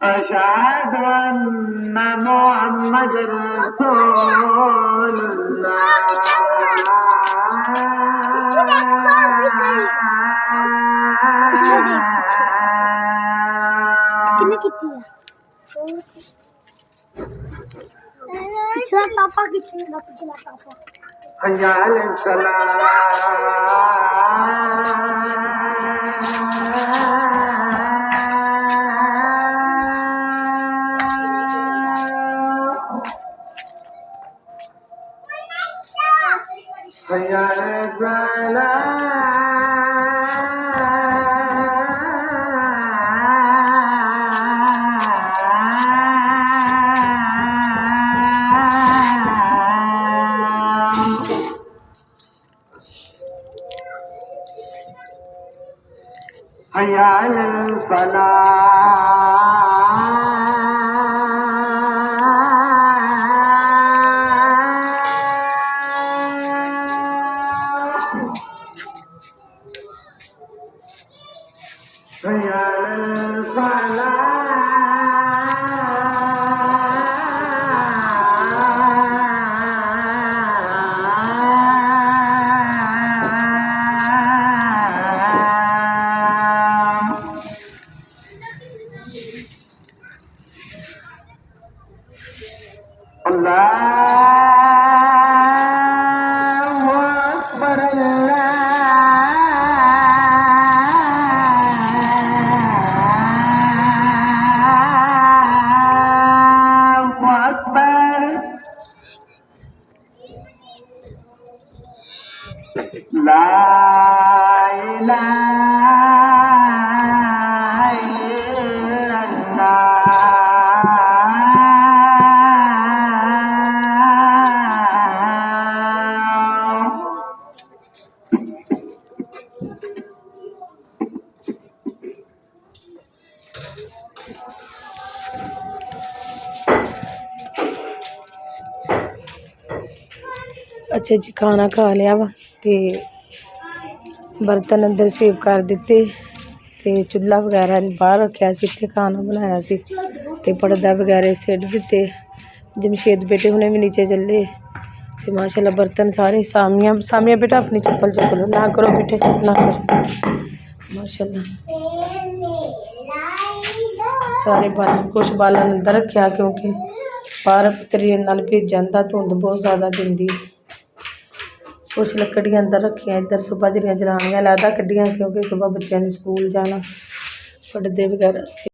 أشهد أن محمد رسول الله حي على حي على حي على حي على الله أكبر الله أكبر لا إله إلا الله अच्छा जी खाना खा लिया वा ते बर्तन अंदर सेव कर दिते ते चुल्हा वगैरह बाहर रखा सी इत्थे खाना बनाया सी ते पर्दा वगैरह सिट दिते जमशेद बेटे हुणे भी नीचे चले ते माशाल्लाह बर्तन सारे सामिया बेटा अपनी चप्पल चुक लो ना करो बेटे ना करो माशाल्लाह सारे बालन कुछ बालन अंदर रखा क्योंकि बाहर तरेन नाल भीज जांदा धुंध बहुत ज़्यादा पैंदी कुछ लकड़ियां अंदर रखियां इधर सुबह जलियां जलानियां लैदा कड्डियां क्योंकि सुबह बच्चों ने स्कूल जाना पढ़दे वगैरह